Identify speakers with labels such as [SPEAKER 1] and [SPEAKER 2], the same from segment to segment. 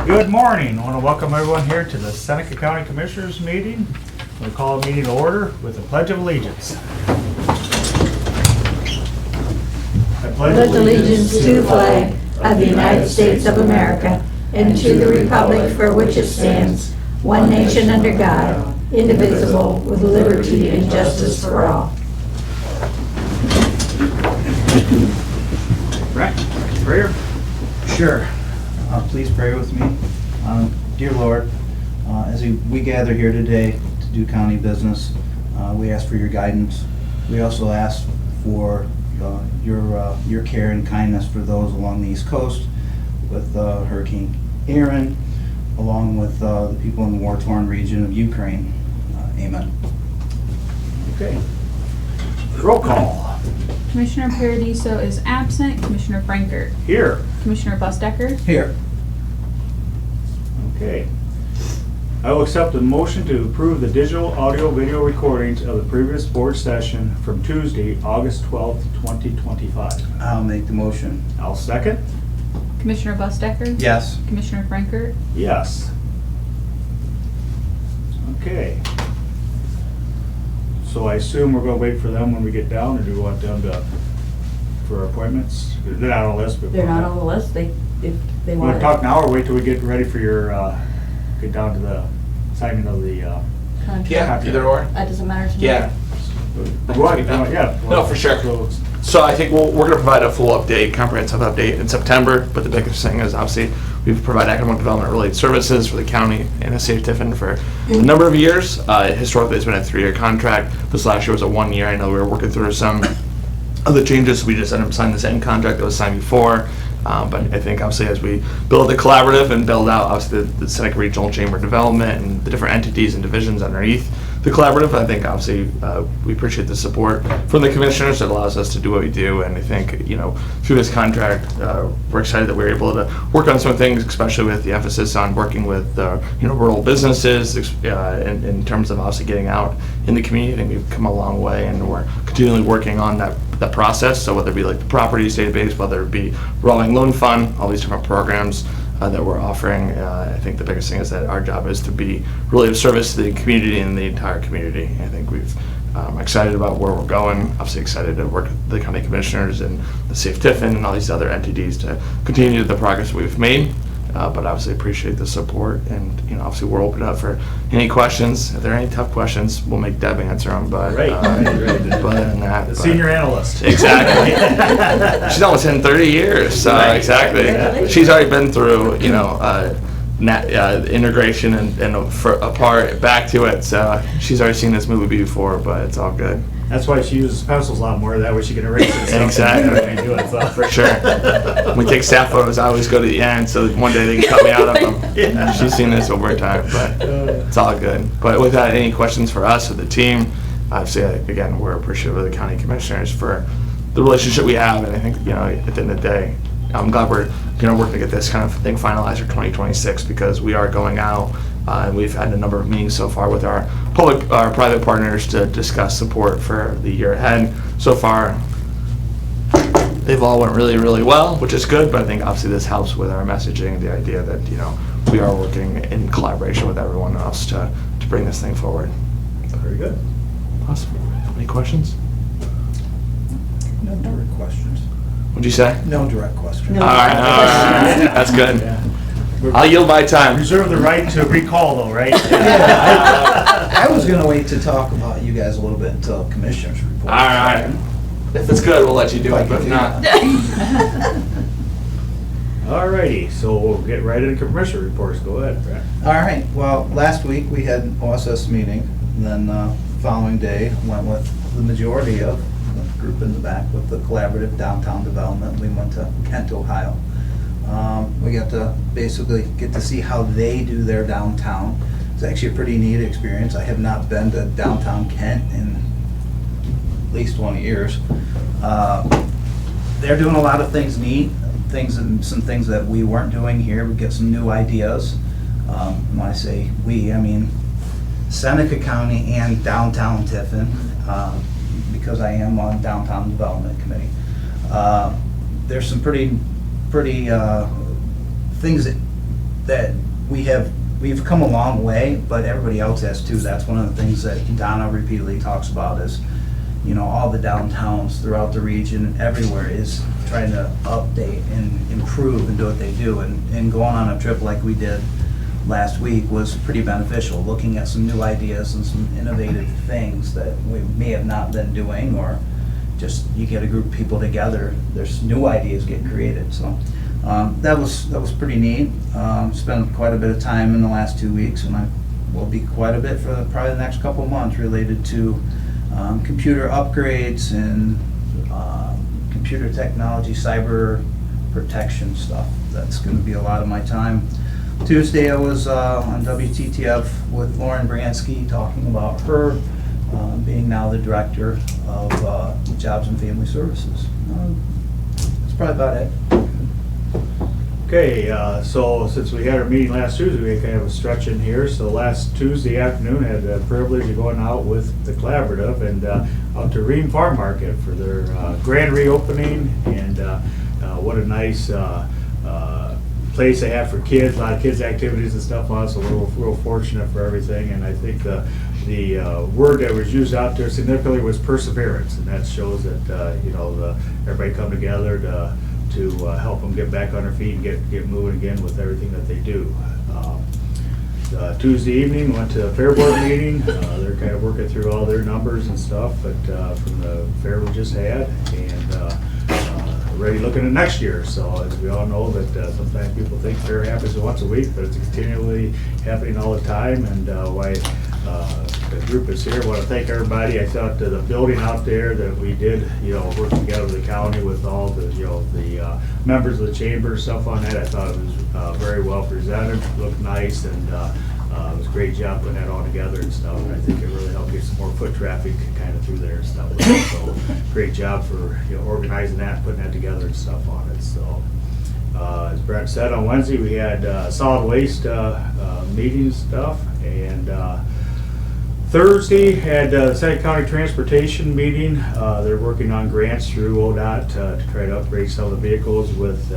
[SPEAKER 1] Good morning. I want to welcome everyone here to the Seneca County Commissioners meeting. We'll call a meeting to order with a Pledge of Allegiance. I
[SPEAKER 2] pledge allegiance to the flag of the United States of America and to the republic for which it stands, one nation under God, indivisible, with liberty and justice for all.
[SPEAKER 1] Right. Prayer.
[SPEAKER 3] Sure. Please pray with me. Dear Lord, as we gather here today to do county business, we ask for your guidance. We also ask for your care and kindness for those along the East Coast with Hurricane Aaron, along with the people in the war-torn region of Ukraine. Amen.
[SPEAKER 1] Okay. Roll call.
[SPEAKER 4] Commissioner Paradiso is absent. Commissioner Frankert.
[SPEAKER 1] Here.
[SPEAKER 4] Commissioner Busdecker.
[SPEAKER 3] Here.
[SPEAKER 1] Okay. I will accept a motion to approve the digital audio video recordings of the previous board session from Tuesday, August 12th, 2025.
[SPEAKER 3] I'll make the motion.
[SPEAKER 1] I'll second.
[SPEAKER 4] Commissioner Busdecker.
[SPEAKER 3] Yes.
[SPEAKER 4] Commissioner Frankert.
[SPEAKER 1] Yes. Okay. So I assume we're gonna wait for them when we get down, or do we want them to, for appointments? They're not on the list, but.
[SPEAKER 2] They're not on the list, if they
[SPEAKER 1] You
[SPEAKER 2] want
[SPEAKER 1] wanna talk now, or wait till we get ready for your, get down to the signing of the,
[SPEAKER 2] contract.
[SPEAKER 5] Yeah, either or.
[SPEAKER 2] That doesn't matter to me.
[SPEAKER 5] Yeah.
[SPEAKER 1] Go ahead, yeah.
[SPEAKER 5] No, for sure.
[SPEAKER 1] So,
[SPEAKER 5] So I think we're going to provide a full update, comprehensive update in September, but the biggest thing is obviously we've provided economic development related services for the county and the city of Tiffin for a number of years. Historically, it's been a 3-year contract. This last year was a 1-year. I know we were working through some other changes. We just ended up signing the same contract that was signed before. But I think obviously as we build the collaborative and build out obviously the Seneca Regional Chamber of Development and the different entities and divisions underneath the collaborative, I think obviously we appreciate the support from the commissioners that allows us to do what we do. And I think, through this contract, we're excited that we're able to work on some things, especially with the emphasis on working with, rural businesses in terms of obviously getting out in the community. I think we've come a long way and we're continually working on that process. So whether it be like the properties database, whether it be revolving loan fund, all these different programs that we're offering. I think the biggest thing is that our job is to be really of service to the community and the entire community. I think we've excited about where we're going, obviously excited to work with the county commissioners and the Safe Tiffin and all these other entities to continue the progress we've made. But obviously appreciate the support, and obviously we're open up for any questions. If there are any tough questions, we'll make Deb answer them. But
[SPEAKER 1] Right.
[SPEAKER 5] but other than that,
[SPEAKER 1] The senior analyst.
[SPEAKER 5] exactly. She's almost in 30 years, so
[SPEAKER 1] Right.
[SPEAKER 5] exactly. She's already been through integration and for a part back to it. So she's already seen this movie before, but it's all good.
[SPEAKER 1] That's why she uses pencils a lot more, that way she can erase it. So
[SPEAKER 5] Exactly.
[SPEAKER 1] when you do it, so.
[SPEAKER 5] For sure. When we take staff photos, I always go to the end, so one day they can cut me out of them.
[SPEAKER 1] Yeah.
[SPEAKER 5] She's seen this over time, but it's all good. But with that, any questions for us or the team? Obviously, again, we're appreciative of the county commissioners for the relationship we have, and I think, at the end of the day, I'm glad we're working to get this kind of thing finalized for 2026, because we are going out. And we've had a number of meetings so far with our private partners to discuss support for the year ahead. So far, they've all went really, really well, which is good. But I think obviously this helps with our messaging, the idea that we are working in collaboration with everyone else to bring this thing forward.
[SPEAKER 1] Very good.
[SPEAKER 5] Awesome. Any questions?
[SPEAKER 3] No direct questions.
[SPEAKER 5] What'd you say?
[SPEAKER 3] No direct questions.
[SPEAKER 2] No.
[SPEAKER 5] All right. That's good.
[SPEAKER 1] Yeah.
[SPEAKER 5] I'll yield my time.
[SPEAKER 1] Reserve the right to recall though, right?
[SPEAKER 3] I was gonna wait to talk about you guys a little bit until commissioners report.
[SPEAKER 5] All right. If it's good, we'll let you do it. But if not,
[SPEAKER 1] Alrighty, so we'll get right into commissioner reports. Go ahead, Brad.
[SPEAKER 3] All right, well, last week we had an OSS meeting, and then following day went with the majority of the group in the back with the collaborative downtown development. We went to Kent, Ohio. We got to basically get to see how they do their downtown. It's actually a pretty neat experience. I have not been to downtown Kent in at least 20 years. They're doing a lot of things neat, some things that we weren't doing here. We get some new ideas. When I say we, I mean Seneca County and downtown Tiffin, because I am on downtown development committee. There's some pretty things that that we've come a long way, but everybody else has too. That's one of the things that Donna repeatedly talks about is, you know, all the downtowns throughout the region, everywhere is trying to update and improve and do what they do. And going on a trip like we did last week was pretty beneficial, looking at some new ideas and some innovative things that we may have not been doing, or just you get a group of people together, there's new ideas get created. So that was pretty neat. Spent quite a bit of time in the last 2 weeks, and I will be quite a bit for probably the next couple of months related to computer upgrades and computer technology, cyber protection stuff. That's going to be a lot of my time. Tuesday I was on WTTF with Lauren Bransky talking about her being now the director of Jobs and Family Services. That's probably about it.
[SPEAKER 1] Okay, so since we had our meeting last Tuesday, we kind of a stretch in here. So last Tuesday afternoon, I had the privilege of going out with the collaborative and out to Ream Farm Market for their grand reopening. And what a nice place they have for kids, a lot of kids activities and stuff on, so we're real fortunate for everything. And I think the word that was used out there significantly was perseverance, and that shows that you know, everybody come together to help them get back on their feet and get moving again with everything that they do. Tuesday evening, went to a fair board meeting. They're kind of working through all their numbers and stuff, but from the fair we just had, and already looking at next year. So as we all know that sometimes people think fair happens once a week, but it's continually happening all the time. And why the group is here, I want to thank everybody. I thought the building out there that we did, you know, work together with the county with all the, you know, the members of the chamber and stuff on that. I thought it was very well presented, looked nice, and it was a great job putting that all together and stuff. And I think it really helped get some more foot traffic kind of through there and stuff. So great job for, you know, organizing that, putting that together and stuff on it. So as Brent said, on Wednesday we had solid waste meeting stuff, and Thursday had the Senate County Transportation meeting. They're working on grants through ODOT to try to upgrade some of the vehicles with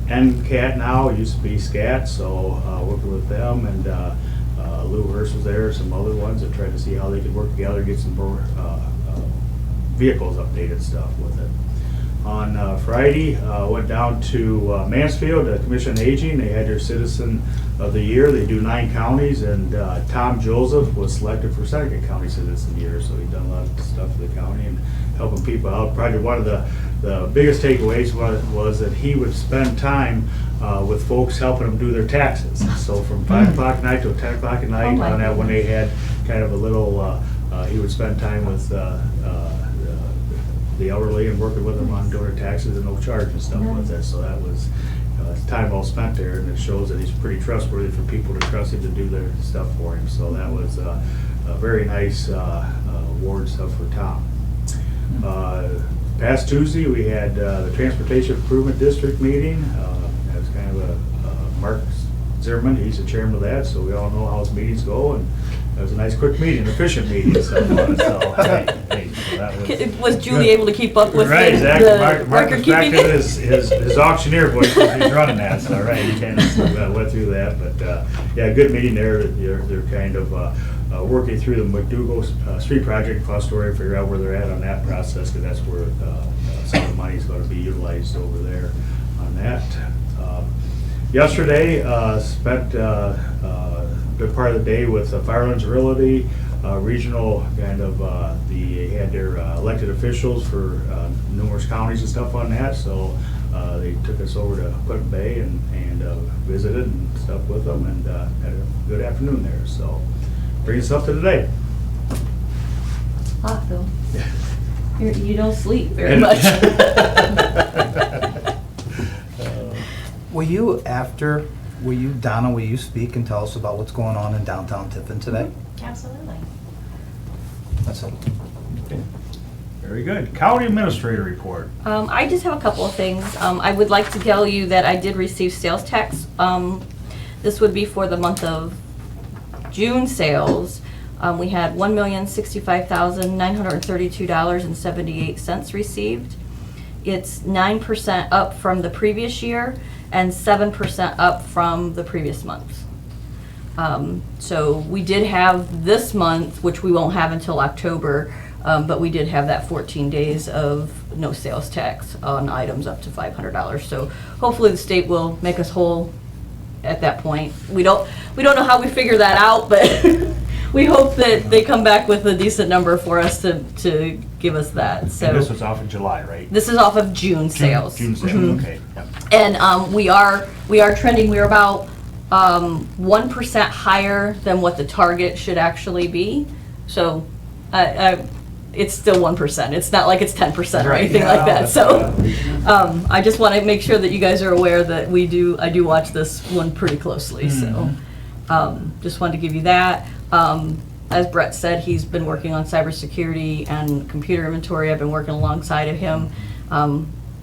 [SPEAKER 1] NCAT now, it used to be SCAT, so working with them, and Lou Hurst was there, some other ones that tried to see how they could work together, get some more vehicles updated stuff with it. On Friday, went down to Mansfield, Commission on Aging. They had their Citizen of the Year. They do 9 counties, and Tom Joseph was selected for Seneca County Citizen of the Year, so he's done a lot of stuff for the county and helping people out. Probably one of the biggest takeaways was that he would spend time with folks helping them do their taxes. So from 5 o'clock at night to 10 o'clock at night on that, when they had kind of a little, he would spend time with the elderly and working with them on doing their taxes and no charge and stuff with it. So that was time well spent there, and it shows that he's pretty trustworthy for people to trust him to do their stuff for him. So that was a very nice award stuff for Tom. Past Tuesday, we had the Transportation Improvement District meeting. That was kind of a Mark Zimmerman, he's the chairman of that, so we all know how his meetings go, and it was a nice quick meeting, efficient meeting. So that
[SPEAKER 6] was Julie able to keep up with
[SPEAKER 1] right, exactly.
[SPEAKER 6] the
[SPEAKER 1] Mark
[SPEAKER 6] record
[SPEAKER 1] was back
[SPEAKER 6] keeping?
[SPEAKER 1] to his auctioneer voice when he's running that, so right, he kind of went through that, but yeah, good meeting there. They're kind of working through the McDougal Street project in Fostoria, figure out where they're at on that process, because that's where some of the money is going to be utilized over there on that. Yesterday, spent a good part of the day with Firelands Realty, regional kind of, they had their elected officials for numerous counties and stuff on that, so they took us over to Put Bay and visited and stuff with them, and had a good afternoon there. So bring us up to today.
[SPEAKER 6] Hot though. You don't sleep very much.
[SPEAKER 3] Donna, will you speak and tell us about what's going on in downtown Tiffin today?
[SPEAKER 7] Absolutely.
[SPEAKER 3] That's it.
[SPEAKER 1] Okay. Very good. County Administrator report.
[SPEAKER 6] I just have a couple of things. I would like to tell you that I did receive sales tax. This would be for the month of June sales. We had $1,065,932.78 received. It's 9% up from the previous year, and 7% up from the previous month. So we did have this month, which we won't have until October, but we did have that 14 days of no sales tax on items up to $500. So hopefully the state will make us whole at that point. We don't know how we figure that out, but we hope that they come back with a decent number for us to give us that. So
[SPEAKER 1] And this was off in July, right?
[SPEAKER 6] this is off of June sales.
[SPEAKER 1] June sales,
[SPEAKER 6] Mhm.
[SPEAKER 1] okay. Yep.
[SPEAKER 6] And we are trending, we're about 1% higher than what the target should actually be. So it's still 1%. It's not like it's 10% or anything like that. So I just want to make sure that you guys are aware that I do watch this one pretty closely. So just wanted to give you that. As Brett said, he's been working on cybersecurity and computer inventory. I've been working alongside of him.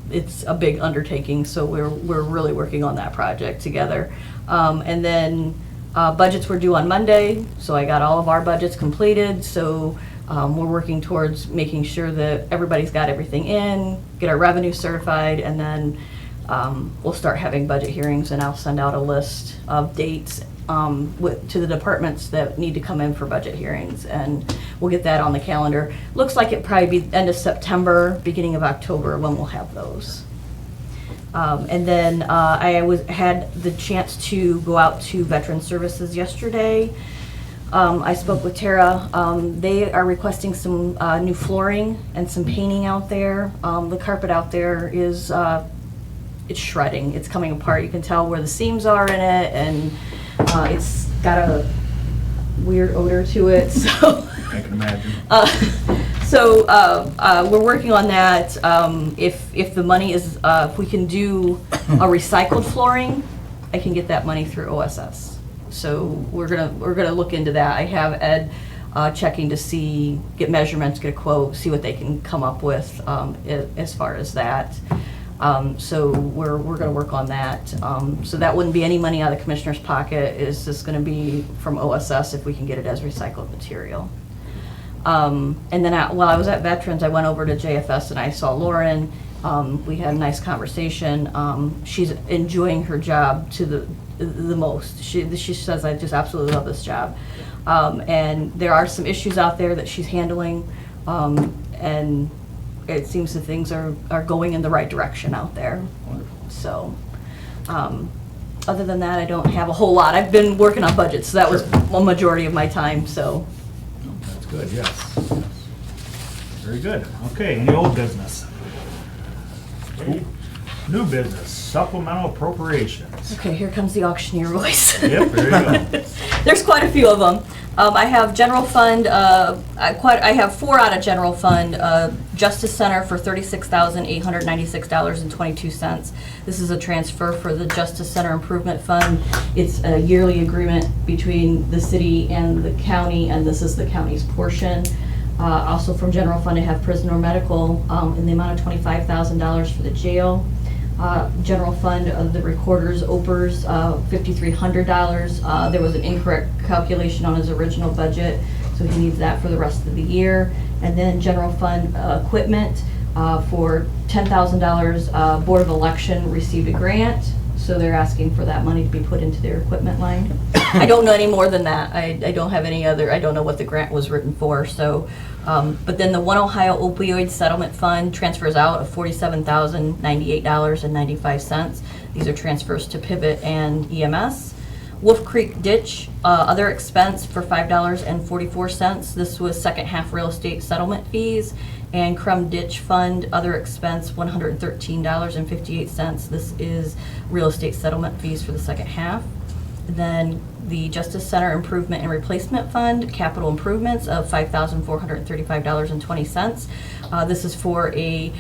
[SPEAKER 6] It's a big undertaking, so we're really working on that project together. And then budgets were due on Monday, so I got all of our budgets completed. So we're working towards making sure that everybody's got everything in, get our revenue certified, and then we'll start having budget hearings, and I'll send out a list of dates to the departments that need to come in for budget hearings, and we'll get that on the calendar. Looks like it probably be end of September, beginning of October when we'll have those. And then I had the chance to go out to Veteran Services yesterday. I spoke with Tara. They are requesting some new flooring and some painting out there. The carpet out there is it's shredding. It's coming apart. You can tell where the seams are in it, and it's got a weird odor to it. So
[SPEAKER 1] I can imagine.
[SPEAKER 6] We're working on that. If the money is, if we can do a recycled flooring, I can get that money through OSS. So we're gonna look into that. I have Ed checking to get measurements, get a quote, see what they can come up with as far as that. So we're gonna work on that. So that wouldn't be any money out of the commissioner's pocket. It's just gonna be from OSS if we can get it as recycled material. And then while I was at Veterans, I went over to JFS and I saw Lauren. We had a nice conversation. She's enjoying her job to the most. She says, I just absolutely love this job. And there are some issues out there that she's handling. And it seems that things are going in the right direction out there. So, other than that, I don't have a whole lot. I've been working on budgets, so that was a majority of my time, so.
[SPEAKER 1] That's good, yes. Very good. Okay, any old business? Okay. New business, supplemental appropriations.
[SPEAKER 6] Okay, here comes the auctioneer voice.
[SPEAKER 1] Yep, there you go.
[SPEAKER 6] There's quite a few of them. I have general fund, I have 4 out of general fund. Justice Center for $36,896.22. This is a transfer for the Justice Center Improvement Fund. It's a yearly agreement between the city and the county, and this is the county's portion. Also from general fund, I have prisoner medical in the amount of $25,000 for the jail. General fund of the recorder's OPERS, $5,300. There was an incorrect calculation on his original budget, so he needs that for the rest of the year. And then general fund equipment for $10,000. Board of Election received a grant, so they're asking for that money to be put into their equipment line. I don't know any more than that. I don't have any other, I don't know what the grant was written for, so. But then the One Ohio Opioid Settlement Fund transfers out of $47,098.95. These are transfers to Pivot and EMS. Wolf Creek Ditch, other expense for $5.44. This was second half real estate settlement fees. And Crum Ditch Fund, other expense, $113.58. This is real estate settlement fees for the second half. Then the Justice Center Improvement and Replacement Fund, capital improvements of $5,435.20. This is for a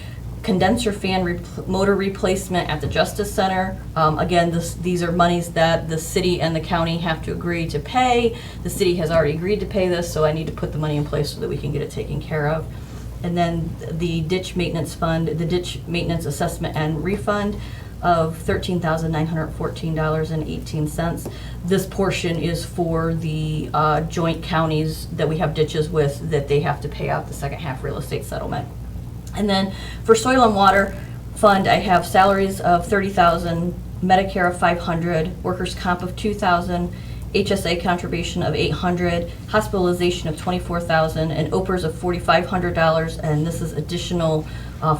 [SPEAKER 6] condenser fan motor replacement at the Justice Center. Again, these are monies that the city and the county have to agree to pay. The city has already agreed to pay this, so I need to put the money in place so that we can get it taken care of. And then the ditch maintenance fund, the ditch maintenance assessment and refund of $13,914.18. This portion is for the joint counties that we have ditches with, that they have to pay out the second half real estate settlement. And then for soil and water fund, I have salaries of $30,000 Medicare of $500, workers' comp of $2,000, HSA contribution of $800, hospitalization of $24,000, and OPERS of $4,500, and this is additional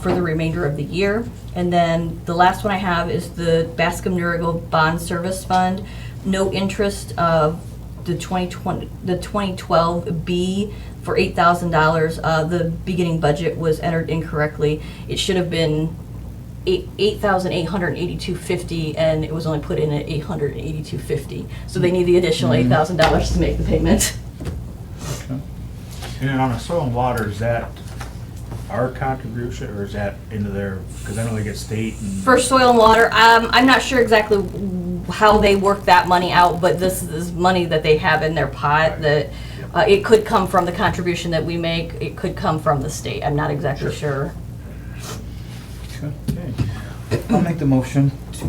[SPEAKER 6] for the remainder of the year. And then the last one I have is the Bascom Nurigo Bond Service Fund, no interest of the 2012B for $8,000. The beginning budget was entered incorrectly. It should have been $8,882.50, and it was only put in at $882.50. So they need the additional $8,000 to make the payment.
[SPEAKER 1] And then on the soil and water, is that our contribution, or is that into their, because I know they get state and.
[SPEAKER 6] For soil and water, I'm not sure exactly how they work that money out, but this is money that they have in their pot that it could come from the contribution that we make. It could come from the state. I'm not exactly sure.
[SPEAKER 1] Okay.
[SPEAKER 3] I'll make the motion to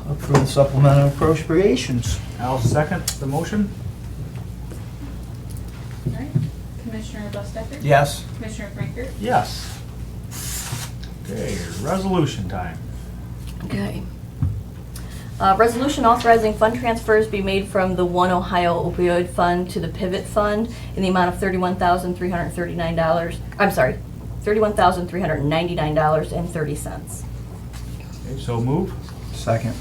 [SPEAKER 3] approve the supplemental appropriations.
[SPEAKER 1] I'll second the motion.
[SPEAKER 4] All right. Commissioner Bustecker?
[SPEAKER 3] Yes.
[SPEAKER 4] Commissioner Franker?
[SPEAKER 1] Yes. Okay, resolution time.
[SPEAKER 6] Okay. Resolution authorizing fund transfers be made from the One Ohio Opioid Fund to the Pivot Fund in the amount of $31,339. I'm sorry, $31,399.30.
[SPEAKER 1] Okay, so move.
[SPEAKER 3] Second.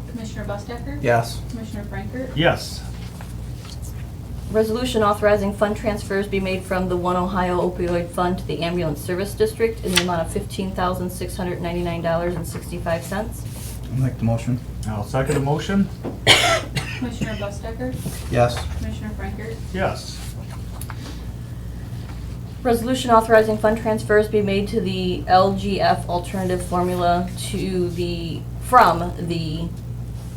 [SPEAKER 4] Commissioner Bustecker?
[SPEAKER 3] Yes.
[SPEAKER 4] Commissioner Franker?
[SPEAKER 1] Yes.
[SPEAKER 6] Resolution authorizing fund transfers be made from the One Ohio Opioid Fund to the Ambulance Service District in the amount of $15,699.65.
[SPEAKER 3] I'll make the motion.
[SPEAKER 1] I'll second the motion.
[SPEAKER 4] Commissioner Bustecker?
[SPEAKER 3] Yes.
[SPEAKER 4] Commissioner Franker?
[SPEAKER 1] Yes.
[SPEAKER 6] Resolution authorizing fund transfers be made to the LGF alternative formula from the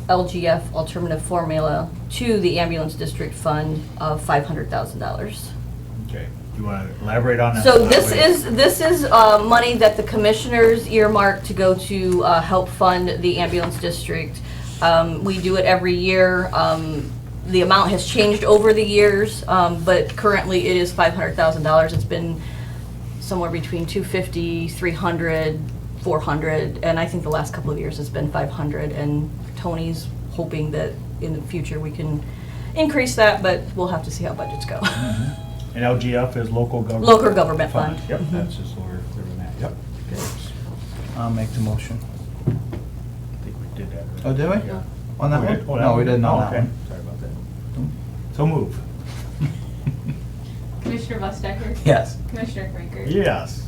[SPEAKER 6] LGF alternative formula to the ambulance district fund of $500,000.
[SPEAKER 1] Okay, you want to elaborate on that?
[SPEAKER 6] So this is money that the commissioners earmarked to go to help fund the ambulance district. We do it every year. The amount has changed over the years, but currently it is $500,000. It's been somewhere between $250,000, $300,000, $400,000, and I think the last couple of years it's been $500,000. And Tony's hoping that in the future we can increase that, but we'll have to see how budgets go.
[SPEAKER 1] And LGF is local government.
[SPEAKER 6] Local government fund.
[SPEAKER 1] Yep, that's just where they're at. Yep. Okay.
[SPEAKER 3] I'll make the motion.
[SPEAKER 1] I think we did that.
[SPEAKER 3] Oh, did we?
[SPEAKER 1] Yeah.
[SPEAKER 3] On that
[SPEAKER 1] Oh, we
[SPEAKER 3] one?
[SPEAKER 1] did? Oh,
[SPEAKER 3] No, we didn't on
[SPEAKER 1] oh,
[SPEAKER 3] that
[SPEAKER 1] okay.
[SPEAKER 3] one.
[SPEAKER 1] Sorry about that. So move.
[SPEAKER 4] Commissioner Bustecker?
[SPEAKER 3] Yes.
[SPEAKER 4] Commissioner Franker?
[SPEAKER 1] Yes.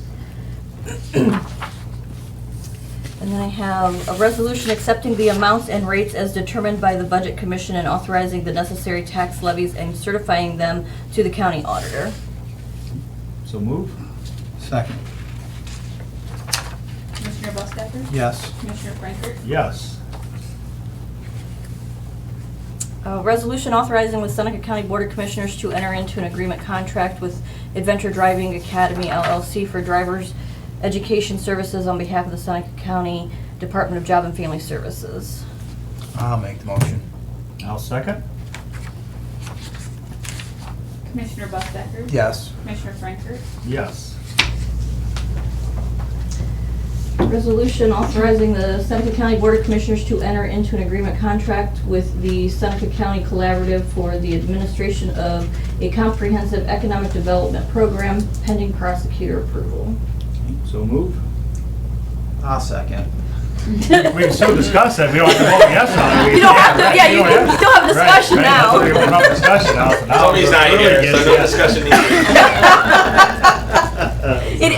[SPEAKER 6] And then I have a resolution accepting the amounts and rates as determined by the Budget Commission and authorizing the necessary tax levies and certifying them to the county auditor.
[SPEAKER 1] So move.
[SPEAKER 3] Second.
[SPEAKER 4] Commissioner Bustecker?
[SPEAKER 3] Yes.
[SPEAKER 4] Commissioner Franker?
[SPEAKER 1] Yes.
[SPEAKER 6] A resolution authorizing the Seneca County Board of Commissioners to enter into an agreement contract with Adventure Driving Academy LLC for drivers' education services on behalf of the Seneca County Department of Job and Family Services.
[SPEAKER 3] I'll make the motion.
[SPEAKER 1] I'll second.
[SPEAKER 4] Commissioner Bustecker?
[SPEAKER 3] Yes.
[SPEAKER 4] Commissioner Franker?
[SPEAKER 1] Yes.
[SPEAKER 6] Resolution authorizing the Seneca County Board of Commissioners to enter into an agreement contract with the Seneca County Collaborative for the administration of a comprehensive economic development program pending prosecutor approval.
[SPEAKER 1] So move.
[SPEAKER 3] I'll second.
[SPEAKER 1] We can still discuss it. We don't have to vote yes on it.
[SPEAKER 6] You don't have to, yeah, you can still have discussion
[SPEAKER 1] Right,
[SPEAKER 6] now.
[SPEAKER 1] right. That's what we have discussion now. So now
[SPEAKER 5] Tommy's not
[SPEAKER 1] really
[SPEAKER 5] here,
[SPEAKER 1] gets
[SPEAKER 5] so no
[SPEAKER 1] yes.
[SPEAKER 5] discussion needed.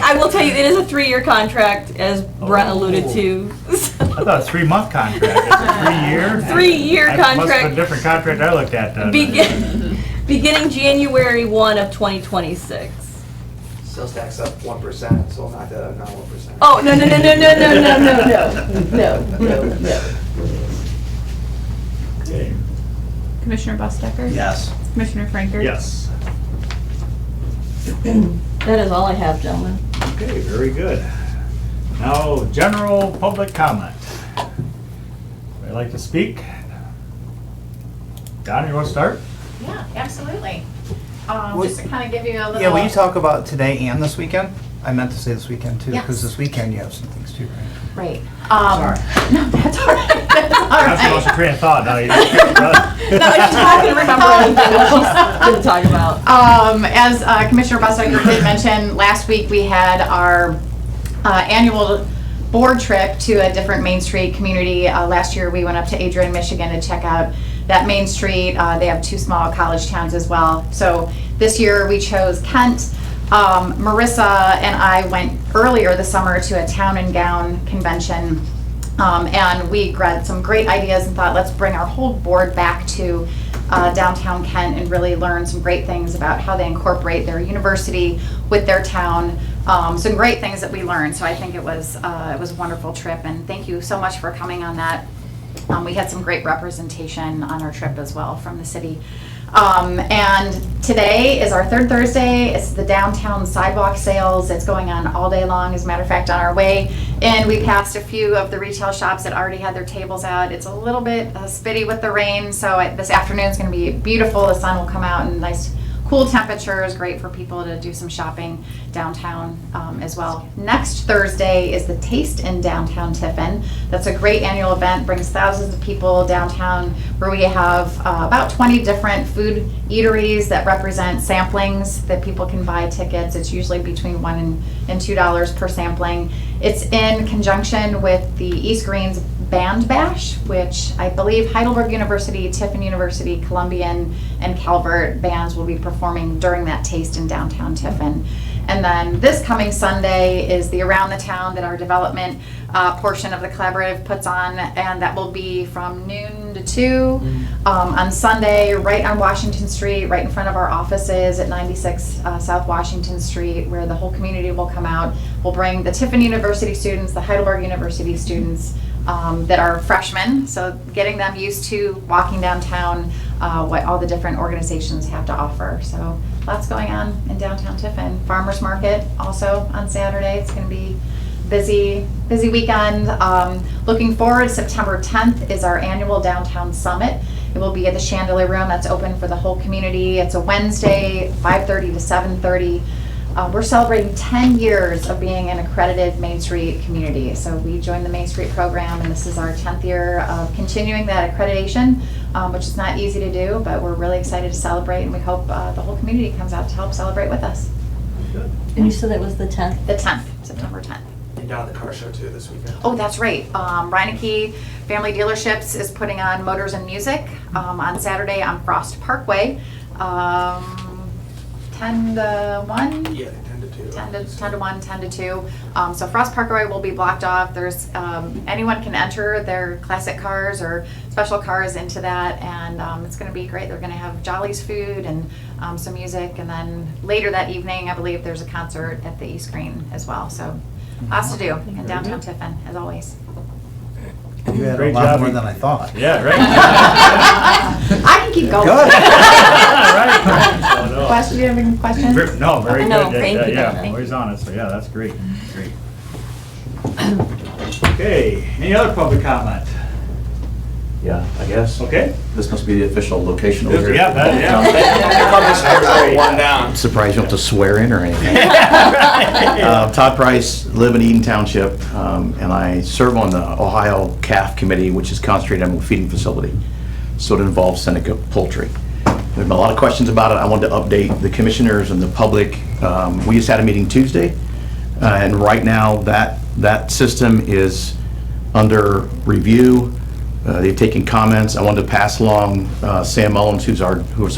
[SPEAKER 6] I will tell you, it is a 3-year contract, as Brent alluded to.
[SPEAKER 1] I thought a 3-month contract. It's a 3-year?
[SPEAKER 6] 3-year
[SPEAKER 1] That must have been a
[SPEAKER 6] contract,
[SPEAKER 1] different contract I looked at then.
[SPEAKER 6] beginning January 1 of 2026.
[SPEAKER 5] Sales tax up 1%, so we'll knock that out now 1%.
[SPEAKER 6] Oh, no.
[SPEAKER 1] Okay.
[SPEAKER 4] Commissioner Bustecker?
[SPEAKER 3] Yes.
[SPEAKER 4] Commissioner Franker?
[SPEAKER 1] Yes.
[SPEAKER 6] That is all I have, gentlemen.
[SPEAKER 1] Okay, very good. Now, general public comment. Would like to speak? Don, you want to start?
[SPEAKER 7] Yeah, absolutely.
[SPEAKER 3] What-
[SPEAKER 7] Just to kind of give you a little.
[SPEAKER 3] Yeah, will you talk about today and this weekend? I meant to say this weekend too, because
[SPEAKER 7] Yes.
[SPEAKER 3] this weekend you have some things too, right?
[SPEAKER 7] Right.
[SPEAKER 3] Sorry.
[SPEAKER 7] No, that's all right. That's all
[SPEAKER 1] That's the most
[SPEAKER 7] right.
[SPEAKER 1] train of thought, now you.
[SPEAKER 6] No, she's not gonna remember anything else she's gonna talk about.
[SPEAKER 7] As Commissioner Busseiger did mention, last week we had our annual board trip to a different Main Street community. Last year we went up to Adrian, Michigan to check out that Main Street. They have 2 small college towns as well. So this year we chose Kent. Marissa and I went earlier this summer to a town and gown convention. And we grabbed some great ideas and thought, let's bring our whole board back to downtown Kent and really learn some great things about how they incorporate their university with their town. Some great things that we learned. So I think it was a wonderful trip, and thank you so much for coming on that. We had some great representation on our trip as well from the city. And today is our 3rd Thursday. It's the downtown sidewalk sales. It's going on all day long. As a matter of fact, on our way in, we passed a few of the retail shops that already had their tables out. It's a little bit spitty with the rain, so this afternoon is going to be beautiful. The sun will come out and nice cool temperatures, great for people to do some shopping downtown as well. Next Thursday is the Taste in Downtown Tiffin. That's a great annual event, brings thousands of people downtown, where we have about 20 different food eateries that represent samplings that people can buy tickets. It's usually between $1 and $2 per sampling. It's in conjunction with the East Greens Band Bash, which I believe Heidelberg University, Tiffin University, Columbian, and Calvert bands will be performing during that Taste in Downtown Tiffin. And then this coming Sunday is the Around the Town that our development portion of the collaborative puts on, and that will be from noon to 2 on Sunday, right on Washington Street, right in front of our offices at 96 South Washington Street, where the whole community will come out. We'll bring the Tiffin University students, the Heidelberg University students, that are freshmen, so getting them used to walking downtown, what all the different organizations have to offer. So lots going on in downtown Tiffin. Farmers Market also on Saturday. It's going to be busy weekend. Looking forward, September 10th is our annual Downtown Summit. It will be at the Chandelier Room. That's open for the whole community. It's a Wednesday, 5:30 to 7:30. We're celebrating 10 years of being an accredited Main Street community. So we joined the Main Street program, and this is our 10th year of continuing that accreditation, which is not easy to do, but we're really excited to celebrate, and we hope the whole community comes out to help celebrate with us.
[SPEAKER 6] And you said that was the 10th?
[SPEAKER 7] The 10th, September 10th.
[SPEAKER 5] And down at the car show too this weekend.
[SPEAKER 7] Oh, that's right. Reineke Family Dealerships is putting on Motors and Music on Saturday on Frost Parkway. 10 to 1?
[SPEAKER 5] Yeah, 10 to 2.
[SPEAKER 7] 10 to 1, 10 to 2. So Frost Parkway will be blocked off. There's anyone can enter their classic cars or special cars into that, and it's going to be great. They're going to have Jolly's food and some music, and then later that evening, I believe there's a concert at the East Green as well. So lots to do in downtown Tiffin, as always.
[SPEAKER 3] You had a
[SPEAKER 1] Great
[SPEAKER 3] lot
[SPEAKER 1] job.
[SPEAKER 3] more than I thought.
[SPEAKER 1] Yeah, right.
[SPEAKER 7] I can keep going.
[SPEAKER 3] Good.
[SPEAKER 1] Right. So, no.
[SPEAKER 7] Question? Do you have any questions?
[SPEAKER 1] No, very good.
[SPEAKER 6] No, thank you,
[SPEAKER 1] Yeah,
[SPEAKER 6] Donna.
[SPEAKER 1] always on it, so yeah, that's great, great. Okay, any other public comment?
[SPEAKER 8] Yeah, I guess.
[SPEAKER 1] Okay.
[SPEAKER 8] This must be the official location over here.
[SPEAKER 1] Yeah,
[SPEAKER 5] One down.
[SPEAKER 8] I'm surprised you don't have to swear in or anything. Todd Price, live in Eden Township, and I serve on the Ohio CAF committee, which is concentrated on a feeding facility. So it involves Seneca Poultry. There's been a lot of questions about it. I wanted to update the commissioners and the public. We just had a meeting Tuesday, and right now that system is under review. They've taken comments. I wanted to pass along Sam Mullins, who's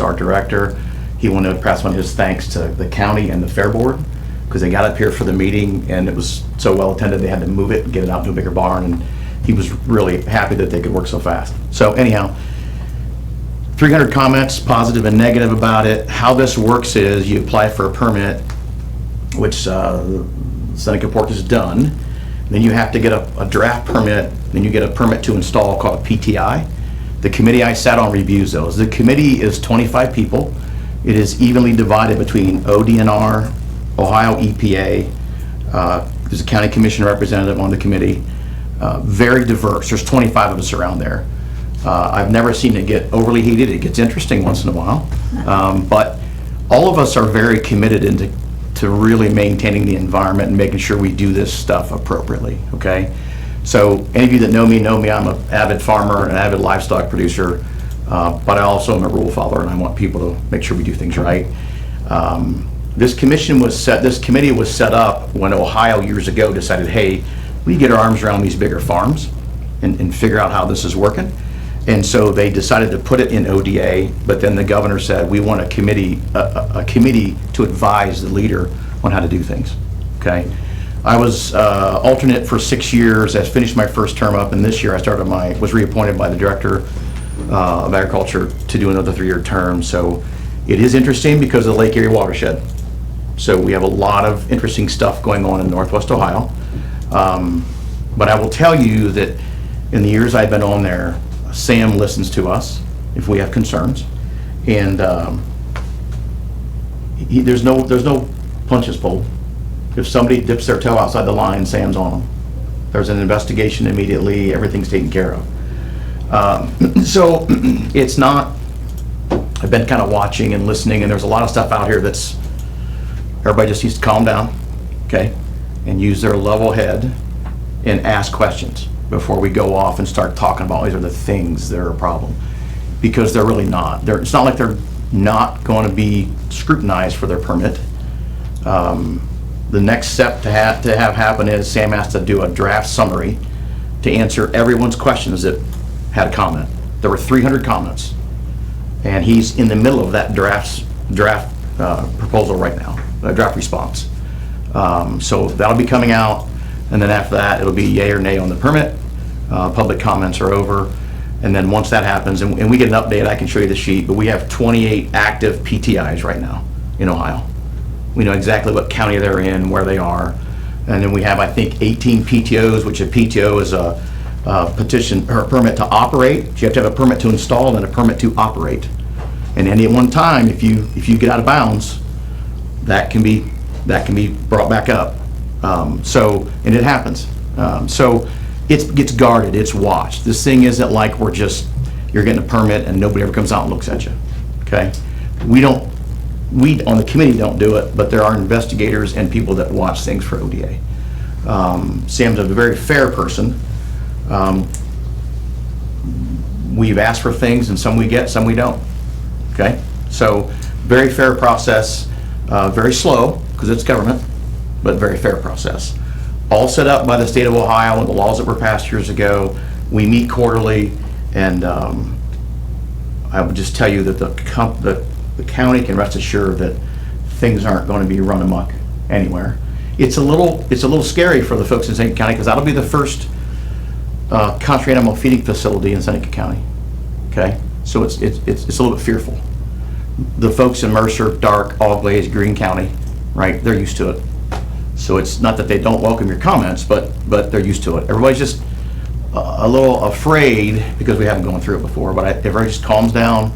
[SPEAKER 8] our director. He wanted to pass on his thanks to the county and the Fair Board, because they got up here for the meeting and it was so well attended they had to move it and get it out to a bigger barn, and he was really happy that they could work so fast. So anyhow, 300 comments, positive and negative about it. How this works is you apply for a permit, which Seneca Pork has done. Then you have to get a draft permit, then you get a permit to install called a PTI. The committee I sat on reviews those. The committee is 25 people. It is evenly divided between ODNR, Ohio EPA, there's a county commission representative on the committee. Very diverse. There's 25 of us around there. I've never seen it get overly heated. It gets interesting once in a while. But all of us are very committed to really maintaining the environment and making sure we do this stuff appropriately, okay? So any of you that know me, I'm an avid farmer, an avid livestock producer, but I also am a rule follower, and I want people to make sure we do things right. This committee was set up when Ohio years ago decided, hey, we get our arms around these bigger farms and figure out how this is working. And so they decided to put it in ODA, but then the governor said, we want a committee to advise the leader on how to do things, okay? I was alternate for 6 years. I finished my first term up, and this year I was reappointed by the Director of Agriculture to do another 3-year term. So it is interesting because of the Lake Erie watershed. So we have a lot of interesting stuff going on in Northwest Ohio. But I will tell you that in the years I've been on there, Sam listens to us if we have concerns, and there's no punches pulled. If somebody dips their toe outside the line, Sam's on them. There's an investigation immediately. Everything's taken care of. So it's not. I've been kind of watching and listening, and there's a lot of stuff out here that's. Everybody just needs to calm down, okay, and use their level head and ask questions before we go off and start talking about these are the things that are a problem, because they're really not. It's not like they're not going to be scrutinized for their permit. The next step to have happen is Sam has to do a draft summary to answer everyone's questions that had a comment. There were 300 comments, and he's in the middle of that draft proposal right now, draft response. So that'll be coming out. And then after that, it'll be yay or nay on the permit. Public comments are over. And then once that happens, and we get an update, I can show you the sheet, but we have 28 active PTIs right now in Ohio. We know exactly what county they're in, where they are. And then we have, I think, 18 PTOs, which a PTO is a petition or a permit to operate. So you have to have a permit to install and a permit to operate. And any one time, if you get out of bounds, that can be brought back up. And it happens. So it gets guarded, it's watched. This thing isn't like you're getting a permit and nobody ever comes out and looks at you, okay? We on the committee don't do it, but there are investigators and people that watch things for ODA. Sam's a very fair person. We've asked for things and some we get, some we don't, okay? So very fair process, very slow because it's government, but very fair process. All set up by the state of Ohio and the laws that were passed years ago. We meet quarterly, and I would just tell you that the county can rest assured that things aren't going to be run amok anywhere. It's a little scary for the folks in Seneca County because that'll be the first country animal feeding facility in Seneca County. Okay, so it's a little bit fearful. The folks in Mercer, Dark, Auglaize, Greene County, right? They're used to it. So it's not that they don't welcome your comments, but they're used to it. Everybody's just a little afraid because we haven't gone through it before. But everybody just calms down.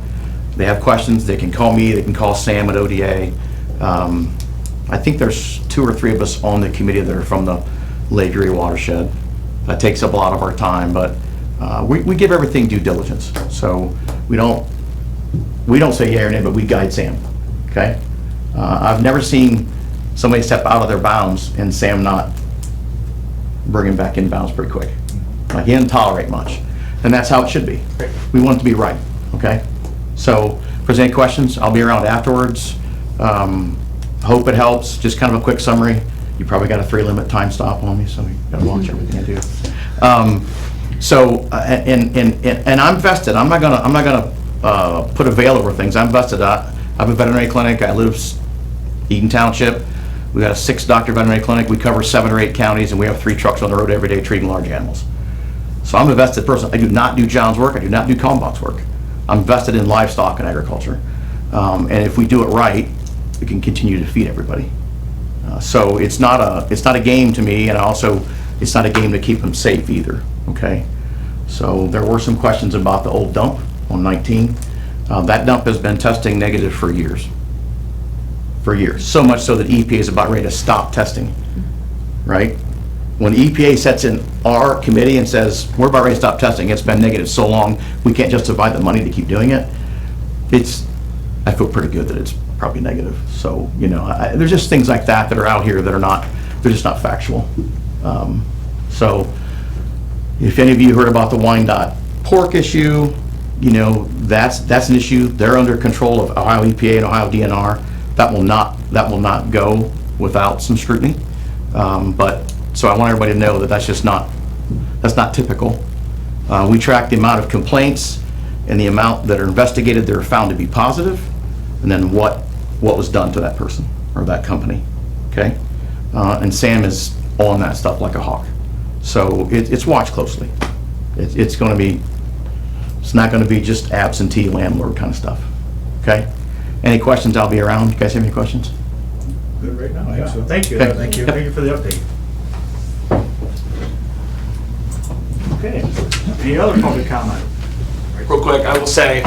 [SPEAKER 8] They have questions. They can call me. They can call Sam at ODA. I think there's 2 or 3 of us on the committee that are from the Lake Erie watershed. That takes up a lot of our time, but we give everything due diligence. So we don't say yay or nay, but we guide Sam. Okay. I've never seen somebody step out of their bounds and Sam not bring him back in bounds pretty quick. Like, he didn't tolerate much. And that's how it should be. We want it to be right, okay? So if there's any questions, I'll be around afterwards. Hope it helps. Just kind of a quick summary. You probably got a 3-limit time stop on me, so you gotta watch everything I do. And I'm vested. I'm not gonna put a veil over things. I'm vested. I have a veterinary clinic. I live Eden Township. We got a 6-doctor veterinary clinic. We cover 7 or 8 counties, and we have 3 trucks on the road every day treating large animals. So I'm a vested person. I do not do John's work. I do not do Kalmbach's work. I'm vested in livestock and agriculture. And if we do it right, we can continue to feed everybody. So it's not a game to me, and also it's not a game to keep them safe either. Okay. So there were some questions about the old dump on 19. That dump has been testing negative for years. So much so that EPA is about ready to stop testing, right? When EPA sets in our committee and says, we're about ready to stop testing, it's been negative so long, we can't justify the money to keep doing it. I feel pretty good that it's probably negative. So, there's just things like that are out here that they're just not factual. So If any of you heard about the Wyandotte pork issue, you know, that's an issue. They're under control of Ohio EPA and Ohio DNR. That will not go without some scrutiny. So I want everybody to know that that's not typical. We track the amount of complaints and the amount that are investigated that are found to be positive, and then what was done to that person or that company, okay? And Sam is on that stuff like a hawk. So it's watched closely. It's not gonna be just absentee landlord kind of stuff, okay? Any questions? I'll be around. You guys have any questions?
[SPEAKER 1] Good right now, yeah.
[SPEAKER 3] so.
[SPEAKER 1] Thank you.
[SPEAKER 8] Okay.
[SPEAKER 1] Thank you.
[SPEAKER 8] Yep.
[SPEAKER 1] Thank you for the update. Okay, any other public comment?
[SPEAKER 5] Real quick, I'll say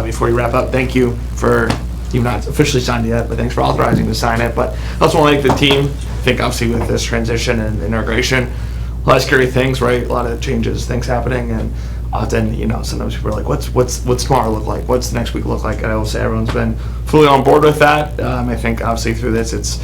[SPEAKER 5] before we wrap up, thank you for, you've not officially signed it yet, but thanks for authorizing to sign it. But I also want to thank the team. I think obviously with this transition and integration, a lot of scary things, right? A lot of changes, things happening, and often, you know, sometimes people are like, what's tomorrow look like? What's the next week look like? And I will say everyone's been fully on board with that. I think obviously through this, it's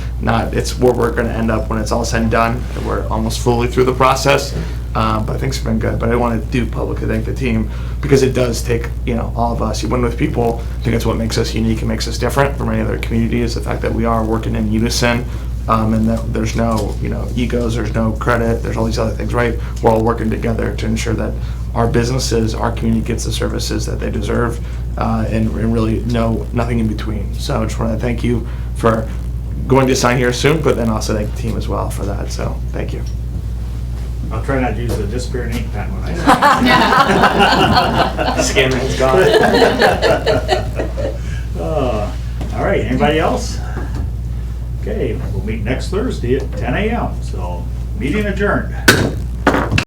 [SPEAKER 5] where we're going to end up when it's all said and done. We're almost fully through the process. But things have been good. But I want to do publicly thank the team because it does take, you know, all of us. When with people, I think it's what makes us unique and makes us different from any other communities. The fact that we are working in unison, and that there's no, you know, egos, there's no credit, there's all these other things, right? We're all working together to ensure that our businesses, our community gets the services that they deserve, and really nothing in between. So I just want to thank you for going to sign here soon, but then also thank the team as well for that. So thank you.
[SPEAKER 1] I'll try not to use the disappearing ink pen when I
[SPEAKER 5] Scan man's gone.
[SPEAKER 1] All right, anybody else? Okay, we'll meet next Thursday at 10 a.m. So, meeting adjourned.